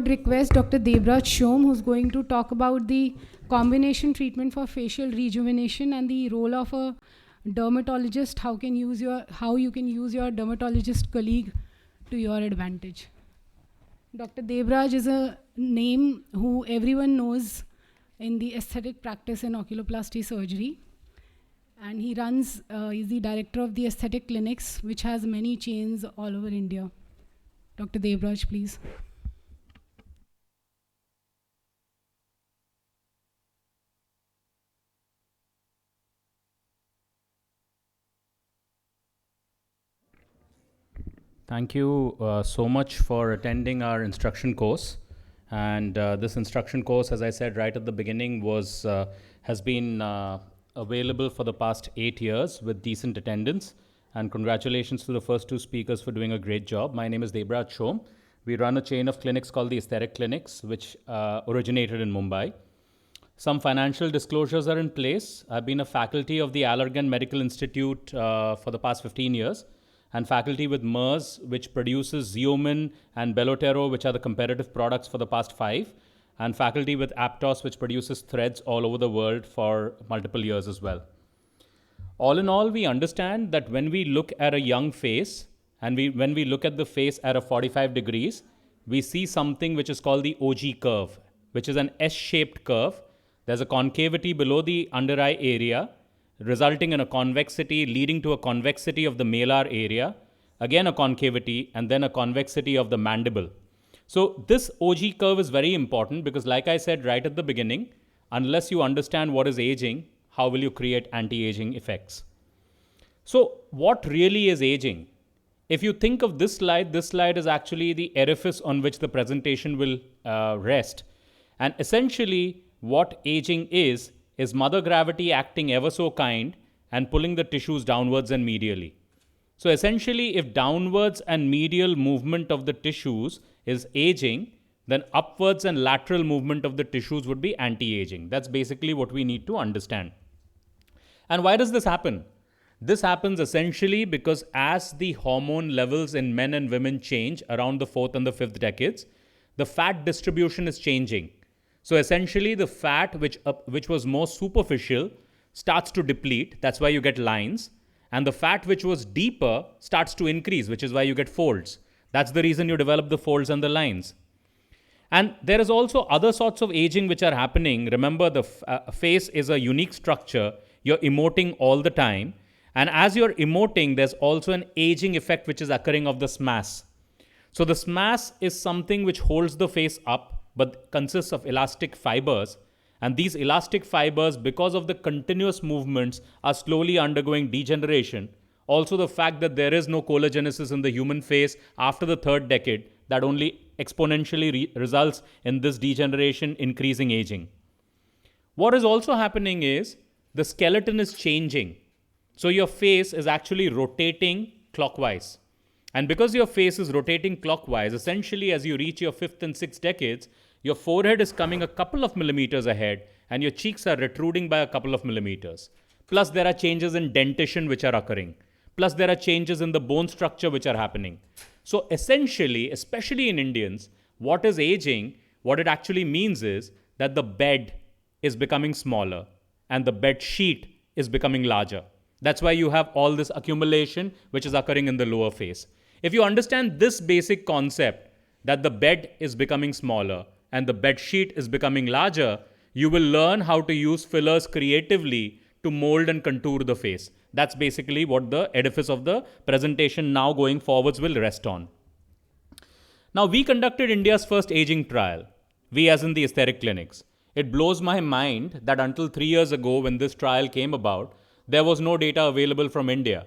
Request Dr. DEBRAJ SHOME, who's going to talk about the combination treatment for facial rejuvenation and the role of a dermatologist, how you can use your dermatologist colleague to your advantage. Dr. DEBRAJ is a name who everyone knows in the aesthetic practice in oculoplasty surgery. And he runs, he's the director of the aesthetic clinics, which has many chains all over India. Dr. DEBRAJ, please. Thank you so much for attending our instruction course. And this instruction course, as I said right at the beginning, has been available for the past 8 years with decent attendance. And congratulations to the first 2 speakers for doing a great job. My name is DEBRAJ SHOME. We run a chain of clinics called the Aesthetic Clinics, which originated in Mumbai. Some financial disclosures are in place. I've been a faculty of the Allergan Medical Institute for the past 15 years. And faculty with MERS, which produces Xeomin and Belotero, which are the competitive products for the past 5. And faculty with Aptos, which produces threads all over the world for multiple years as well. All in all, we understand that when we look at a young face, and when we look at the face at a 45 degrees, we see something which is called the OG curve, which is an S-shaped curve. There's a concavity below the under eye area, resulting in a convexity, leading to a convexity of the malar area, again a concavity, and then a convexity of the mandible. So this OG curve is very important because, like I said right at the beginning, unless you understand what is aging, how will you create anti-aging effects? So what really is aging? If you think of this slide is actually the edifice on which the presentation will rest. And essentially what aging is Mother Gravity acting ever so kind and pulling the tissues downwards and medially. So essentially, if downwards and medial movement of the tissues is aging, then upwards and lateral movement of the tissues would be anti-aging. That's basically what we need to understand. And why does this happen? This happens essentially because as the hormone levels in men and women change around the 4th and the 5th decades, the fat distribution is changing. So essentially the fat which was more superficial starts to deplete. That's why you get lines. And the fat which was deeper starts to increase, which is why you get folds. That's the reason you develop the folds and the lines. And there is also other sorts of aging which are happening. Remember, the face is a unique structure. You're emoting all the time. And as you're emoting, there's also an aging effect which is occurring of the SMAS. So the SMAS is something which holds the face up, but consists of elastic fibers. And these elastic fibers, because of the continuous movements, are slowly undergoing degeneration. Also the fact that there is no collagenesis in the human face after the 3rd decade, that only exponentially results in this degeneration, increasing aging. What is also happening is the skeleton is changing. So your face is actually rotating clockwise. And because your face is rotating clockwise, essentially as you reach your 5th and 6th decades, your forehead is coming a couple of millimeters ahead and your cheeks are protruding by a couple of millimeters. Plus there are changes in dentition which are occurring. Plus there are changes in the bone structure which are happening. So essentially, especially in Indians, what is aging, what it actually means is that the bed is becoming smaller and the bed sheet is becoming larger. That's why you have all this accumulation which is occurring in the lower face. If you understand this basic concept that the bed is becoming smaller and the bed sheet is becoming larger, you will learn how to use fillers creatively to mold and contour the face. That's basically what the edifice of the presentation now going forwards will rest on. Now, we conducted India's first aging trial. We as in the aesthetic clinics. It blows my mind that until 3 years ago when this trial came about, there was no data available from India.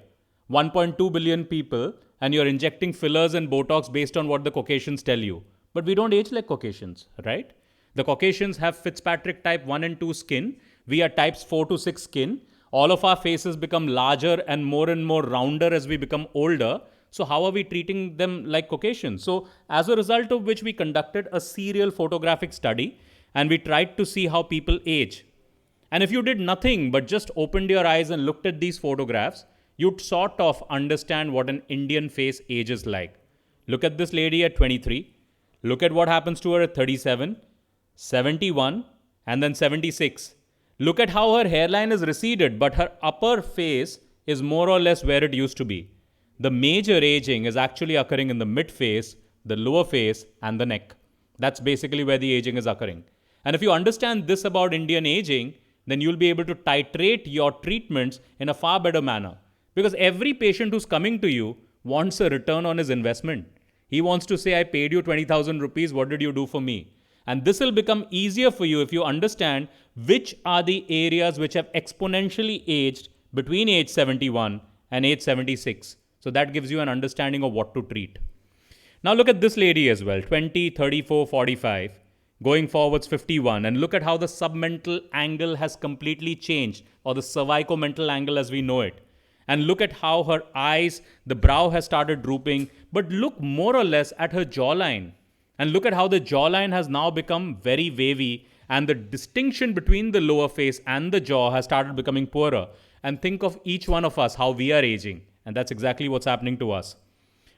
1.2 billion people, and you're injecting fillers and Botox based on what the Caucasians tell you. But we don't age like Caucasians, right? The Caucasians have Fitzpatrick type 1 and 2 skin. We are types 4 to 6 skin. All of our faces become larger and more rounder as we become older. So how are we treating them like Caucasians? So as a result of which we conducted a serial photographic study and we tried to see how people age. And if you did nothing but just opened your eyes and looked at these photographs, you'd sort of understand what an Indian face ages like. Look at this lady at 23. Look at what happens to her at 37, 71, and then 76. Look at how her hairline is receded, but her upper face is more or less where it used to be. The major aging is actually occurring in the mid face, the lower face, and the neck. That's basically where the aging is occurring. And if you understand this about Indian aging, then you'll be able to titrate your treatments in a far better manner. Because every patient who's coming to you wants a return on his investment. He wants to say, I paid you 20,000 rupees, what did you do for me? And this will become easier for you if you understand which are the areas which have exponentially aged between age 71 and age 76. So that gives you an understanding of what to treat. Now look at this lady as well, 20, 34, 45, going forwards 51, and look at how the submental angle has completely changed, or the cervicomental angle as we know it. And look at how her eyes, the brow has started drooping, but look more or less at her jawline. And look at how the jawline has now become very wavy, and the distinction between the lower face and the jaw has started becoming poorer. And think of each one of us, how we are aging. And that's exactly what's happening to us.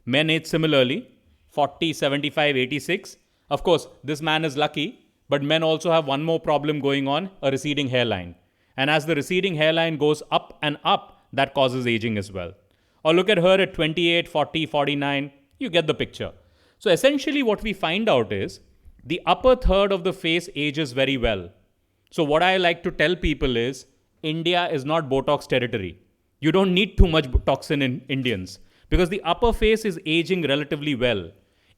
Men age similarly, 40, 75, 86. Of course, this man is lucky, but men also have one more problem going on, a receding hairline. And as the receding hairline goes up and up, that causes aging as well. Or look at her at 28, 40, 49. You get the picture. So essentially what we find out is the upper third of the face ages very well. So what I like to tell people is India is not Botox territory. You don't need too much toxin in Indians because the upper face is aging relatively well.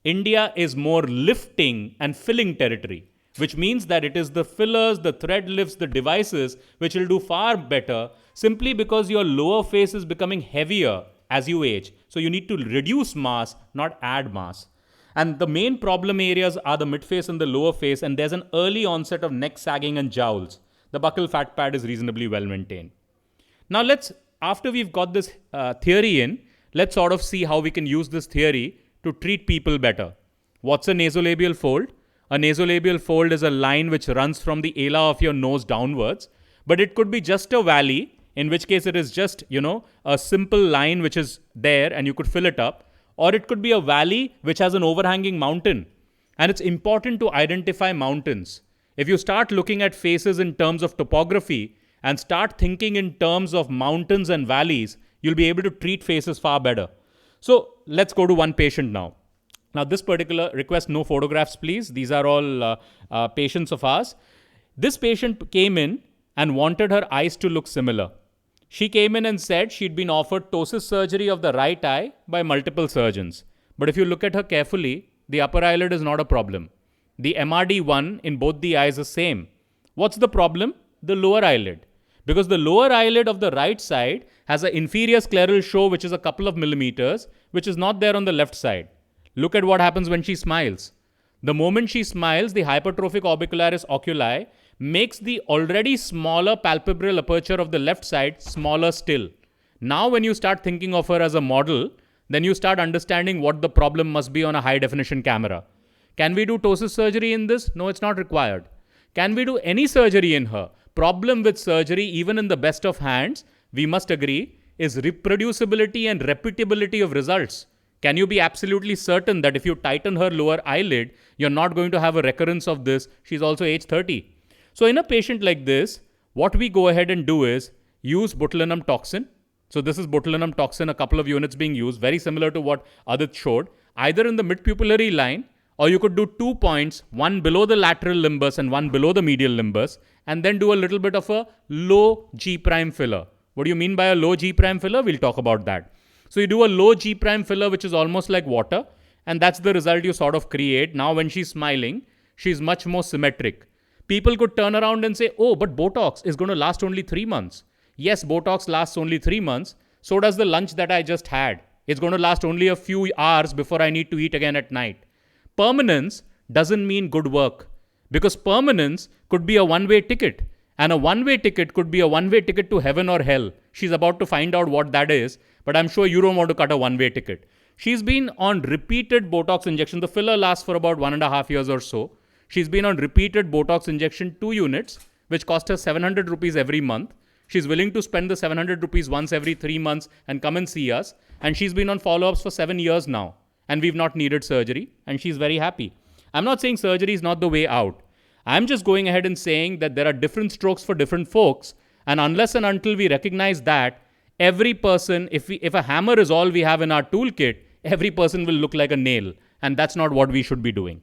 India is more lifting and filling territory, which means that it is the fillers, the thread lifts, the devices which will do far better simply because your lower face is becoming heavier as you age. So you need to reduce mass, not add mass. And the main problem areas are the mid face and the lower face, and there's an early onset of neck sagging and jowls. The buccal fat pad is reasonably well maintained. Now after we've got this theory in, let's sort of see how we can use this theory to treat people better. What's a nasolabial fold? A nasolabial fold is a line which runs from the ala of your nose downwards, but it could be just a valley, in which case it is just, a simple line which is there and you could fill it up, or it could be a valley which has an overhanging mountain. And it's important to identify mountains. If you start looking at faces in terms of topography and start thinking in terms of mountains and valleys, you'll be able to treat faces far better. So let's go to one patient now. Now this particular request, no photographs please. These are all patients of ours. This patient came in and wanted her eyes to look similar. She came in and said she'd been offered ptosis surgery of the right eye by multiple surgeons. But if you look at her carefully, the upper eyelid is not a problem. The MRD1 in both the eyes is same. What's the problem? The lower eyelid. Because the lower eyelid of the right side has an inferior scleral show which is a couple of millimeters, which is not there on the left side. Look at what happens when she smiles. The moment she smiles, the hypertrophic orbicularis oculi makes the already smaller palpebral aperture of the left side smaller still. Now when you start thinking of her as a model, then you start understanding what the problem must be on a high definition camera. Can we do ptosis surgery in this? No, it's not required. Can we do any surgery in her? Problem with surgery, even in the best of hands, we must agree, is reproducibility and repeatability of results. Can you be absolutely certain that if you tighten her lower eyelid, you're not going to have a recurrence of this? She's also age 30. So in a patient like this, what we go ahead and do is use botulinum toxin. So this is botulinum toxin, a couple of units being used, very similar to what Adit showed, either in the mid-pupillary line, or you could do 2 points, one below the lateral limbus and one below the medial limbus, and then do a little bit of a low G' filler. What do you mean by a low G' filler? We'll talk about that. So you do a low G' filler, which is almost like water, and that's the result you sort of create. Now when she's smiling, she's much more symmetric. People could turn around and say, oh, but Botox is going to last only 3 months. Yes, Botox lasts only 3 months. So does the lunch that I just had. It's going to last only a few hours before I need to eat again at night. Permanence doesn't mean good work, because permanence could be a one-way ticket, and a one-way ticket could be a one-way ticket to heaven or hell. She's about to find out what that is, but I'm sure you don't want to cut a one-way ticket. She's been on repeated Botox injection. The filler lasts for about 1.5 years or so. She's been on repeated Botox injection, 2 units, which cost her 700 rupees every month. She's willing to spend the 700 rupees once every 3 months and come and see us. And she's been on follow-ups for 7 years now. And we've not needed surgery. And she's very happy. I'm not saying surgery is not the way out. I'm just going ahead and saying that there are different strokes for different folks. And unless and until we recognize that, every person, if a hammer is all we have in our toolkit, every person will look like a nail. And that's not what we should be doing.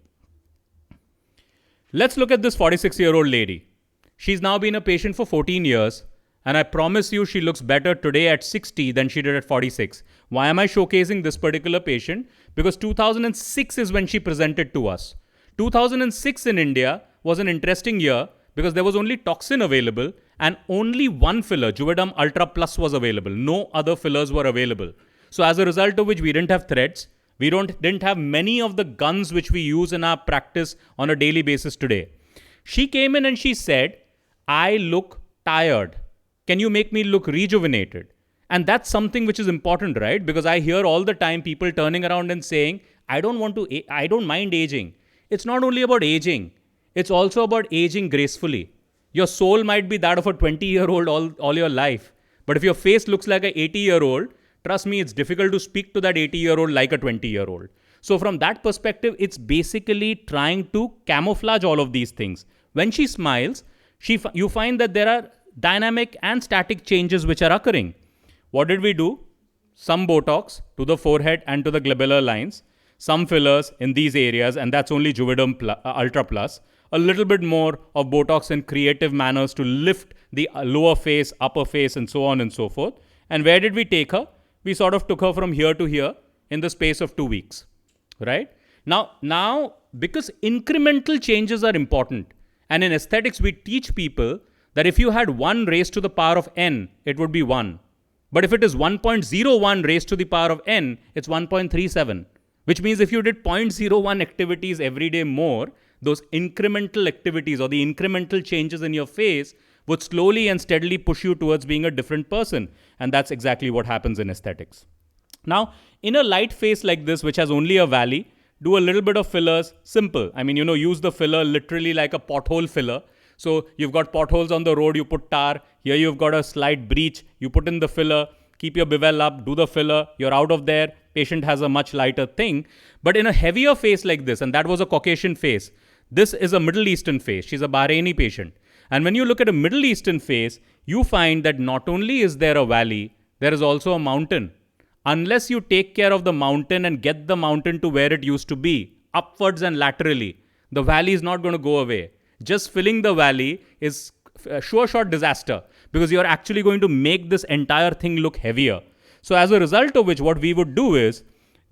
Let's look at this 46-year-old lady. She's now been a patient for 14 years. And I promise you she looks better today at 60 than she did at 46. Why am I showcasing this particular patient? Because 2006 is when she presented to us. 2006 in India was an interesting year because there was only toxin available and only one filler, Juvederm Ultra Plus, was available. No other fillers were available. So as a result of which we didn't have threads. We didn't have many of the guns which we use in our practice on a daily basis today. She came in and she said, I look tired. Can you make me look rejuvenated? And that's something which is important, right? Because I hear all the time people turning around and saying, I don't mind aging. It's not only about aging. It's also about aging gracefully. Your soul might be that of a 20-year-old all your life. But if your face looks like an 80-year-old, trust me, it's difficult to speak to that 80-year-old like a 20-year-old. So from that perspective, it's basically trying to camouflage all of these things. When she smiles, you find that there are dynamic and static changes which are occurring. What did we do? Some Botox to the forehead and to the glabellar lines, some fillers in these areas, and that's only Juvederm Ultra Plus, a little bit more of Botox in creative manners to lift the lower face, upper face, and so on and so forth. And where did we take her? We sort of took her from here to here in the space of 2 weeks, right? Now, because incremental changes are important, and in aesthetics, we teach people that if you had 1 raised to the power of n, it would be 1. But if it is 1.01 raised to the power of n, it's 1.37. Which means if you did 0.01 activities every day more, those incremental activities or the incremental changes in your face would slowly and steadily push you towards being a different person. And that's exactly what happens in aesthetics. Now, in a light face like this, which has only a valley, do a little bit of fillers, simple. I mean, use the filler literally like a pothole filler. So you've got potholes on the road, you put tar. Here you've got a slight breach, you put in the filler, keep your bevel up, do the filler, you're out of there. Patient has a much lighter thing. But in a heavier face like this, and that was a Caucasian face, this is a Middle Eastern face. She's a Bahraini patient. And when you look at a Middle Eastern face, you find that not only is there a valley, there is also a mountain. Unless you take care of the mountain and get the mountain to where it used to be, upwards and laterally, the valley is not going to go away. Just filling the valley is a sure shot disaster because you're actually going to make this entire thing look heavier. So as a result of which, what we would do is,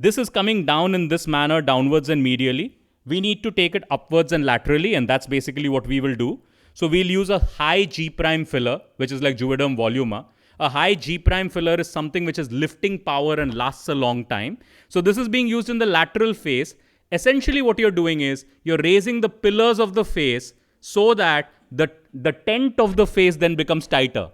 this is coming down in this manner, downwards and medially. We need to take it upwards and laterally, and that's basically what we will do. So we'll use a high G' filler, which is like Juvederm Voluma. A high G' filler is something which is lifting power and lasts a long time. So this is being used in the lateral face. Essentially what you're doing is, you're raising the pillars of the face so that the tent of the face then becomes tighter.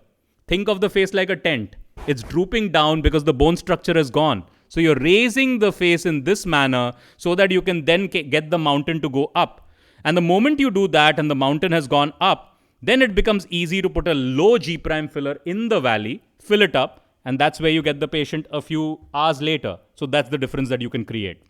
Think of the face like a tent. It's drooping down because the bone structure is gone. So you're raising the face in this manner so that you can then get the mountain to go up. And the moment you do that and the mountain has gone up, then it becomes easy to put a low G' filler in the valley, fill it up, and that's where you get the patient a few hours later. So that's the difference that you can create.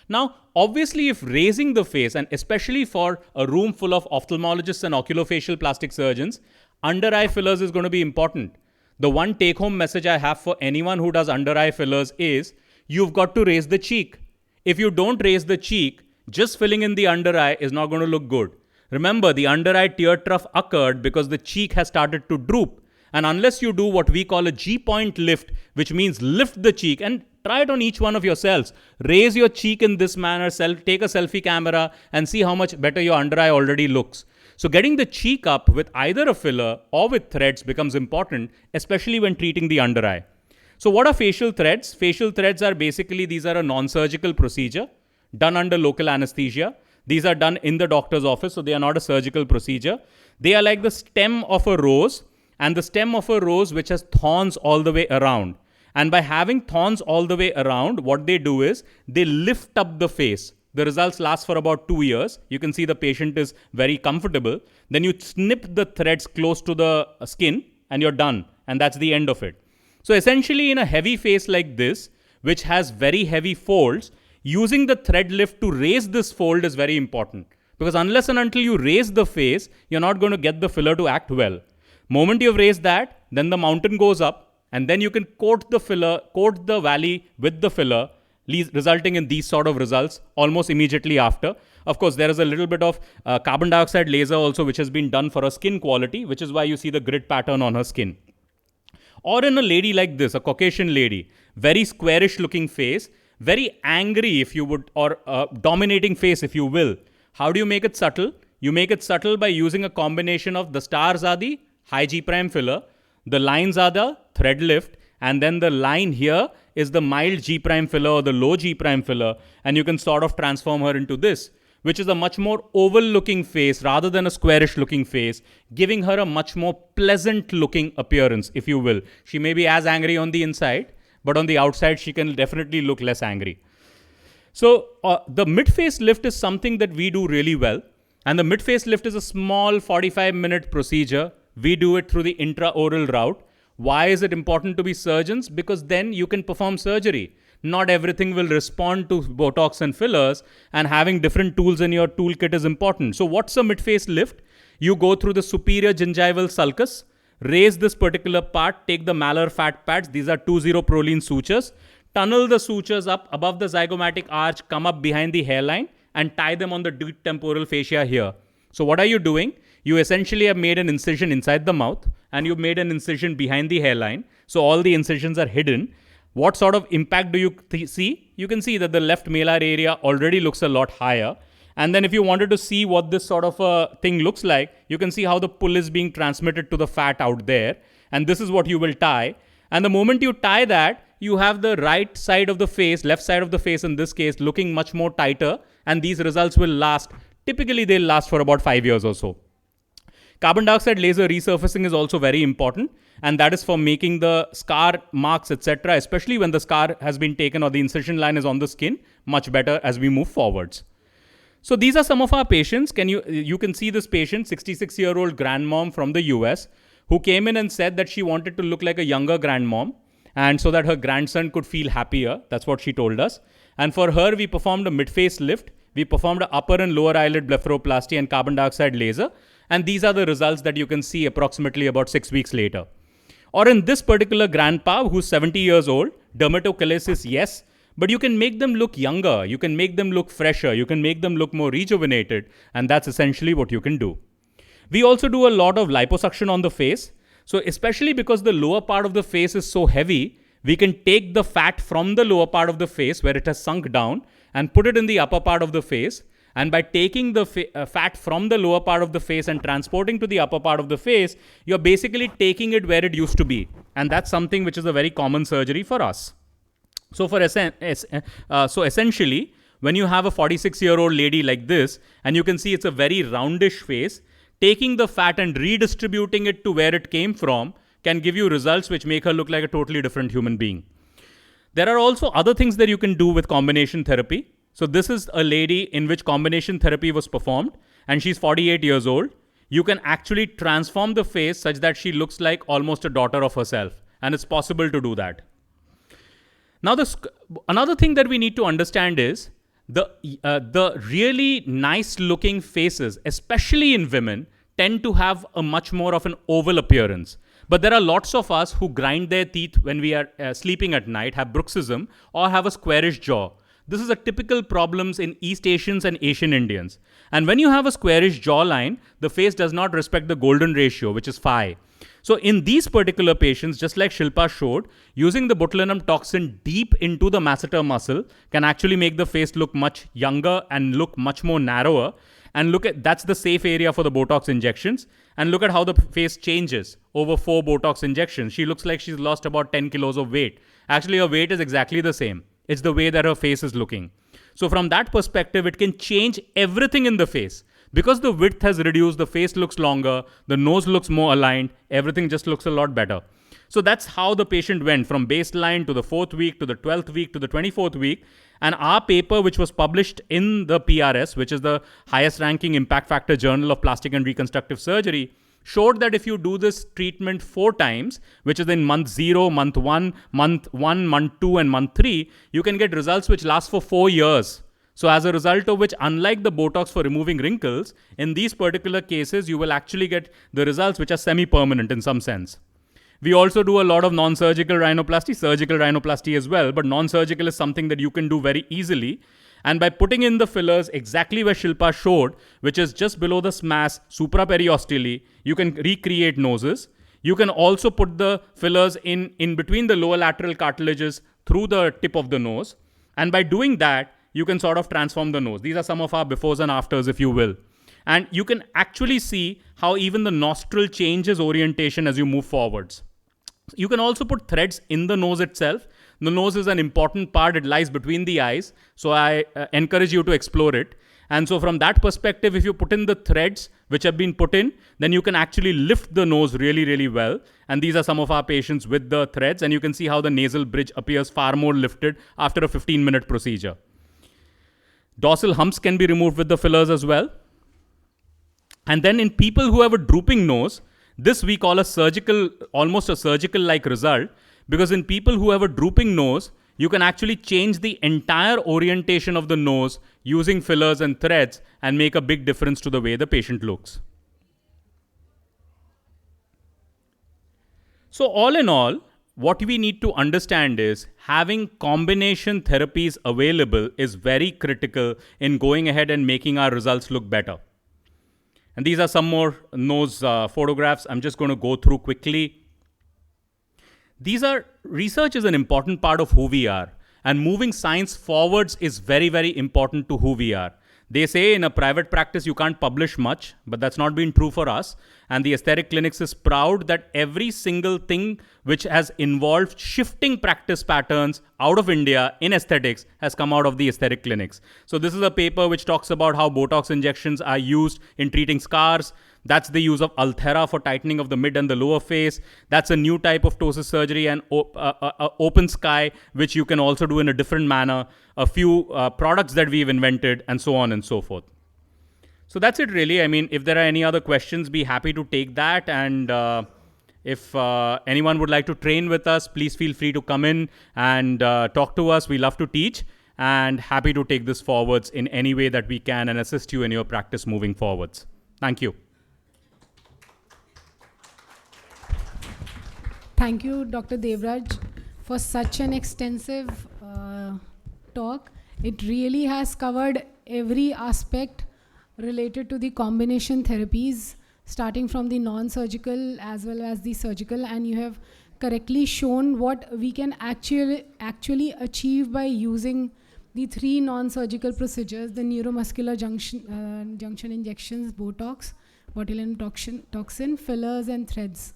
Now, obviously, if raising the face, and especially for a room full of ophthalmologists and oculofacial plastic surgeons, under eye fillers is going to be important. The one take-home message I have for anyone who does under eye fillers is, you've got to raise the cheek. If you don't raise the cheek, just filling in the under eye is not going to look good. Remember, the under eye tear trough occurred because the cheek has started to droop. And unless you do what we call a G-point lift, which means lift the cheek, and try it on each one of yourselves. Raise your cheek in this manner, take a selfie camera and see how much better your under eye already looks. So getting the cheek up with either a filler or with threads becomes important, especially when treating the under eye. So what are facial threads? Facial threads are basically, these are a non-surgical procedure done under local anesthesia. These are done in the doctor's office, so they are not a surgical procedure. They are like the stem of a rose, and the stem of a rose which has thorns all the way around. And by having thorns all the way around, what they do is they lift up the face. The results last for about 2 years. You can see the patient is very comfortable. Then you snip the threads close to the skin and you're done. And that's the end of it. So essentially in a heavy face like this, which has very heavy folds, using the thread lift to raise this fold is very important. Because unless and until you raise the face, you're not going to get the filler to act well. Moment you've raised that, then the mountain goes up, and then you can coat the valley with the filler, resulting in these sort of results almost immediately after. Of course, there is a little bit of carbon dioxide laser also, which has been done for her skin quality, which is why you see the grid pattern on her skin. Or in a lady like this, a Caucasian lady, very squarish looking face, very angry if you would, or dominating face if you will. How do you make it subtle? You make it subtle by using a combination of the stars are the high G prime filler, the lines are the thread lift, and then the line here is the mild G prime filler or the low G prime filler, and you can sort of transform her into this, which is a much more oval looking face rather than a squarish looking face, giving her a much more pleasant looking appearance, if you will. She may be as angry on the inside, but on the outside she can definitely look less angry. So the mid-face lift is something that we do really well. And the mid-face lift is a small 45-minute procedure. We do it through the intraoral route. Why is it important to be surgeons? Because then you can perform surgery. Not everything will respond to Botox and fillers, and having different tools in your toolkit is important. So what's a mid-face lift? You go through the superior gingival sulcus, raise this particular part, take the malar fat pads. These are 20-proline sutures. Tunnel the sutures up above the zygomatic arch, come up behind the hairline, and tie them on the deep temporal fascia here. So what are you doing? You essentially have made an incision inside the mouth, and you've made an incision behind the hairline. So all the incisions are hidden. What sort of impact do you see? You can see that the left malar area already looks a lot higher. And then if you wanted to see what this sort of a thing looks like, you can see how the pull is being transmitted to the fat out there. And this is what you will tie. And the moment you tie that, you have the right side of the face, left side of the face in this case, looking much more tighter. And these results will last. Typically, they'll last for about 5 years or so. Carbon dioxide laser resurfacing is also very important. And that is for making the scar marks, etc., especially when the scar has been taken or the incision line is on the skin, much better as we move forwards. So these are some of our patients. You can see this patient, 66-year-old grandmom from the US, who came in and said that she wanted to look like a younger grandmom, and so that her grandson could feel happier. That's what she told us. And for her, we performed a mid-face lift. We performed an upper and lower eyelid blepharoplasty and carbon dioxide laser. And these are the results that you can see approximately about 6 weeks later. Or in this particular grandpa who's 70 years old, dermatochalasis, yes, but you can make them look younger. You can make them look fresher. You can make them look more rejuvenated. And that's essentially what you can do. We also do a lot of liposuction on the face. So especially because the lower part of the face is so heavy, we can take the fat from the lower part of the face where it has sunk down and put it in the upper part of the face. And by taking the fat from the lower part of the face and transporting to the upper part of the face, you're basically taking it where it used to be. And that's something which is a very common surgery for us. So essentially, when you have a 46-year-old lady like this, and you can see it's a very roundish face, taking the fat and redistributing it to where it came from can give you results which make her look like a totally different human being. There are also other things that you can do with combination therapy. So this is a lady in which combination therapy was performed, and she's 48 years old. You can actually transform the face such that she looks like almost a daughter of herself, and it's possible to do that. Now, another thing that we need to understand is the really nice looking faces, especially in women, tend to have a much more of an oval appearance. But there are lots of us who grind their teeth when we are sleeping at night, have bruxism, or have a squarish jaw. This is a typical problem in East Asians and Asian Indians. And when you have a squarish jawline, the face does not respect the golden ratio, which is phi. So in these particular patients, just like Shilpa showed, using the botulinum toxin deep into the masseter muscle can actually make the face look much younger and look much more narrower. And that's the safe area for the Botox injections. And look at how the face changes over 4 Botox injections. She looks like she's lost about 10 kilos of weight. Actually, her weight is exactly the same. It's the way that her face is looking. So from that perspective, it can change everything in the face. Because the width has reduced, the face looks longer, the nose looks more aligned, everything just looks a lot better. So that's how the patient went from baseline to the 4th week, to the 12th week, to the 24th week. And our paper, which was published in the PRS, which is the highest ranking impact factor journal of plastic and reconstructive surgery, showed that if you do this treatment 4 times, which is in month 0, month 1, month 2, and month 3, you can get results which last for 4 years. So as a result of which, unlike the Botox for removing wrinkles, in these particular cases, you will actually get the results which are semi-permanent in some sense. We also do a lot of non-surgical rhinoplasty, surgical rhinoplasty as well, but non-surgical is something that you can do very easily. And by putting in the fillers exactly where Shilpa showed, which is just below the SMAS, supraperiosteally, you can recreate noses. You can also put the fillers in between the lower lateral cartilages through the tip of the nose. And by doing that, you can sort of transform the nose. These are some of our befores and afters, if you will. And you can actually see how even the nostril changes orientation as you move forwards. You can also put threads in the nose itself. The nose is an important part. It lies between the eyes. So I encourage you to explore it. And so from that perspective, if you put in the threads which have been put in, then you can actually lift the nose really, really well. And these are some of our patients with the threads. And you can see how the nasal bridge appears far more lifted after a 15-minute procedure. Dorsal humps can be removed with the fillers as well. And then in people who have a drooping nose, this we call a surgical, almost a surgical-like result, because in people who have a drooping nose, you can actually change the entire orientation of the nose using fillers and threads and make a big difference to the way the patient looks. So all in all, what we need to understand is having combination therapies available is very critical in going ahead and making our results look better. And these are some more nose photographs. I'm just going to go through quickly. Research is an important part of who we are. And moving science forwards is very, very important to who we are. They say in a private practice you can't publish much, but that's not been true for us. And the Aesthetic Clinics is proud that every single thing which has involved shifting practice patterns out of India in aesthetics has come out of the Aesthetic Clinics. So this is a paper which talks about how Botox injections are used in treating scars. That's the use of Althera for tightening of the mid and the lower face. That's a new type of ptosis surgery and open sky, which you can also do in a different manner. A few products that we've invented, and so on and so forth. So that's it really. I mean, if there are any other questions, be happy to take that. And if anyone would like to train with us, please feel free to come in and talk to us. We love to teach and happy to take this forwards in any way that we can and assist you in your practice moving forwards. Thank you. Thank you, Dr. DEBRAJ, for such an extensive talk. It really has covered every aspect related to the combination therapies, starting from the non-surgical as well as the surgical, and you have correctly shown what we can actually achieve by using the 3 non-surgical procedures: the neuromuscular junction injections, Botox, botulinum toxin, fillers, and threads.